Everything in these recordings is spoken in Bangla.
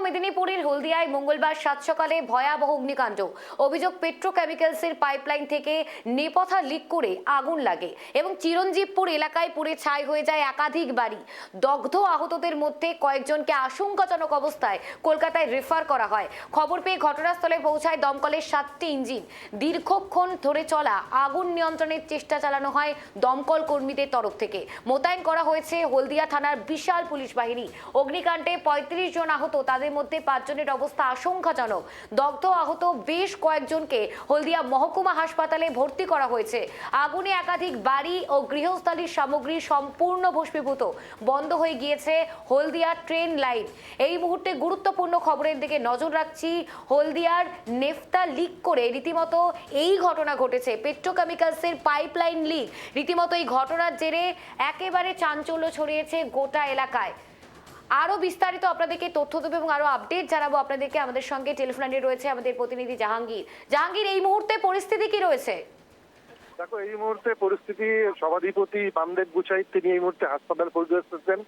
মেদিনীপুরের হলদিয়ায় মঙ্গলবার সাত সকালে ভয়াবহ অগ্নিকাণ্ড। অভিযোগ পেট্রোকেমিক্যালসের পাইপলাইন থেকে নেপথা লিক করে আগুন লাগে এবং চিরঞ্জীবপুর এলাকায় পুড়ে ছাই হয়ে যায় একাধিক বাড়ি। দগ্ধ আহতদের মধ্যে কয়েকজনকে আশঙ্কাজনক অবস্থায় কলকাতায় রেফার করা হয়। খবর পেয়ে ঘটনাস্থলে পৌঁছায় দমকলের 7টি ইঞ্জিন। দীর্ঘক্ষণ ধরে চলা আগুন নিয়ন্ত্রণের চেষ্টা চালানো হয় দমকল কর্মীদের তরফ থেকে। মোতায়েন করা হয়েছে হলদিয়া থানার বিশাল পুলিশ বাহিনী। অগ্নিকাণ্ডে 35 জন আহত, তাদের মধ্যে 5 জনের অবস্থা আশঙ্কাজনক। দগ্ধ আহত বেশ কয়েকজনকে হলদিয়া মহকুমা হাসপাতালে ভর্তি করা হয়েছে। আগুনে একাধিক বাড়ি ও গৃহস্থালির সামগ্রী সম্পূর্ণ ভস্মীভূত। বন্ধ হয়ে গিয়েছে হলদিয়া ট্রেন লাইন। এই মুহূর্তে গুরুত্বপূর্ণ খবরের দিকে নজর রাখছি। হলদিয়ার নেফতা লিক করে রীতিমতো এই ঘটনা ঘটেছে। পেট্রোকেমিক্যালসের পাইপলাইন লিক, রীতিমতো এই ঘটনার জেরে একেবারে চাঞ্চল্য ছড়িয়েছে গোটা এলাকায়। আরো বিস্তারিত আপনাদেরকে তথ্য দেব এবং আরো আপডেট জানাবো আপনাদেরকে। আমাদের সঙ্গে টেলিফোন লাইনে রয়েছে আমাদের প্রতিনিধি জাহাঙ্গীর। জাহাঙ্গীর, এই মুহূর্তে পরিস্থিতি কি রয়েছে? দেখো, এই মুহূর্তে পরিস্থিতি, সভাধিপতি বামদেব গুচাই তিনি এই মুহূর্তে হাসপাতাল পরিদর্শন করছেন।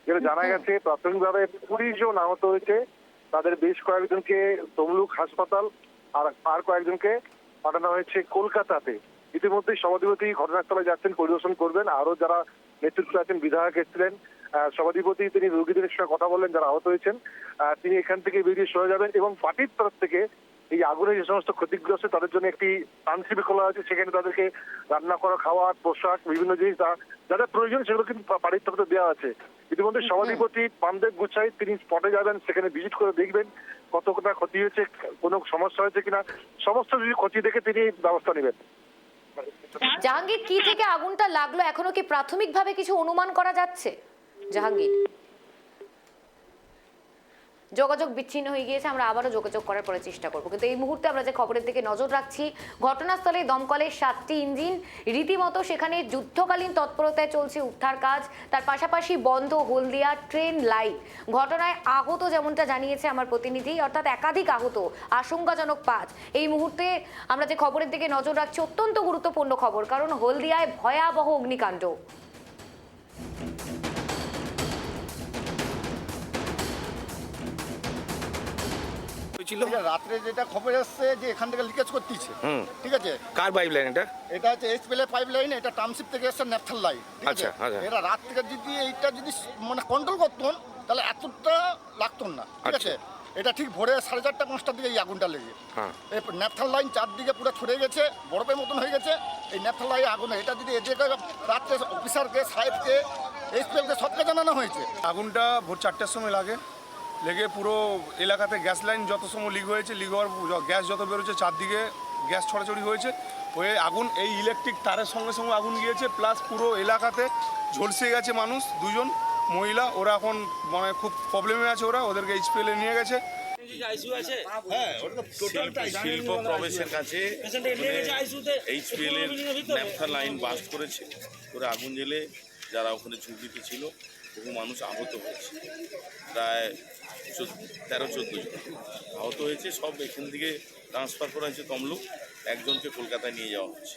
যেটা জানা গেছে প্রাথমিকভাবে 20 জন আহত হয়েছে। তাদের বেশ কয়েকজনকে তমলুক হাসপাতাল আর কয়েকজনকে পাঠানো হয়েছে কলকাতাতে। ইতিমধ্যেই সভাধিপতি ঘটনাস্থলে যাচ্ছেন, পরিদর্শন করবেন। আরো যারা নেতৃত্বে আছেন, বিধায়ক এসেছিলেন, সভাধিপতি তিনি রোগীদের সঙ্গে কথা বললেন যারা আহত হয়েছেন। তিনি এখান থেকে বেরিয়ে সরে যাবেন এবং পার্টির তরফ থেকে এই আগুনে যে সমস্ত ক্ষতিগ্রস্ত তাদের জন্য একটি ট্রান্সশিপে খোলা হয়েছে। সেখানে তাদেরকে রান্না করা, খাওয়ার, পোশাক, বিভিন্ন জিনিস যাদের প্রয়োজন সেগুলো কিন্তু বাড়ির তরফ থেকে দেওয়া আছে। ইতিমধ্যে সভাধিপতি বামদেব গুচাই তিনি স্পটে যাবেন, সেখানে ভিজিট করে দেখবেন কতটা ক্ষতি হয়েছে, কোনো সমস্যা হয়েছে কিনা। সমস্ত যদি ক্ষতি দেখে তিনি ব্যবস্থা নেবেন। জাহাঙ্গীর, কি থেকে আগুনটা লাগলো এখনো কি প্রাথমিকভাবে কিছু অনুমান করা যাচ্ছে? জাহাঙ্গীর, যোগাযোগ বিচ্ছিন্ন হয়ে গিয়েছে, আমরা আবারও যোগাযোগ করার পরে চেষ্টা করবো। কিন্তু এই মুহূর্তে আমরা যে খবরের দিকে নজর রাখছি, ঘটনাস্থলে দমকলের 7টি ইঞ্জিন, রীতিমতো সেখানে যুদ্ধকালীন তৎপরতায় চলছে উদ্ধার কাজ। তার পাশাপাশি বন্ধ হলদিয়া ট্রেন লাইন। ঘটনায় আহত যেমনটা জানিয়েছে আমার প্রতিনিধি, অর্থাৎ একাধিক আহত, আশঙ্কাজনক 5। এই মুহূর্তে আমরা যে খবরের দিকে নজর রাখছি অত্যন্ত গুরুত্বপূর্ণ খবর, কারণ হলদিয়ায় ভয়াবহ অগ্নিকাণ্ড। রাত্রে যেটা খবর আসছে যে এখান থেকে লিকেজ করতেছে, ঠিক আছে। কার পাইপলাইন এটা? এটা হচ্ছে এইচপিএল পাইপলাইন, এটা টাউনশিপ থেকে এসছে ন্যাপথাল লাইন, ঠিক আছে। এরা রাত থেকে যদি এইটা যদি মানে কন্ট্রোল করতেন তাহলে এতটা লাগতো না, ঠিক আছে। এটা ঠিক ভোরে 4:30 5টার দিকে এই আগুনটা লেগে এই ন্যাপথাল লাইন চারদিকে পুরো ছড়িয়ে গেছে, বরফের মতন হয়ে গেছে। এই ন্যাপথাল লাইন আগুন, এটা যদি এদিকে রাত্রে অফিসারকে, সাহেবকে, এইচপিএলকে সবকে জানানো হয়েছে। আগুনটা ভোর 4টার সময় লেগে পুরো এলাকাতে গ্যাস লাইন যত সময় লিক হয়েছে, লিক হওয়ার গ্যাস যত বেরোচ্ছে চারদিকে গ্যাস ছড়াছড়ি হয়েছে। হয়ে আগুন এই ইলেকট্রিক তারের সঙ্গে সঙ্গে আগুন গিয়েছে, প্লাস পুরো এলাকাতে ঝলসে গেছে মানুষ। 2 জন মহিলা, ওরা এখন মানে খুব প্রবলেমে আছে, ওদেরকে এইচপিএলে নিয়ে গেছে। শিল্প প্রবেশের কাছে এইচপিএল এর ন্যাপথা লাইন বাস্ট করেছে, করে আগুন জ্বেলে যারা ওখানে ঝুঁকিতে ছিল বহু মানুষ আহত হয়েছে। প্রায় 13-14 জন আহত হয়েছে। সব এখান থেকে ট্রান্সফার করা হয়েছে তমলুক, একজনকে কলকাতায় নিয়ে যাওয়া হচ্ছে।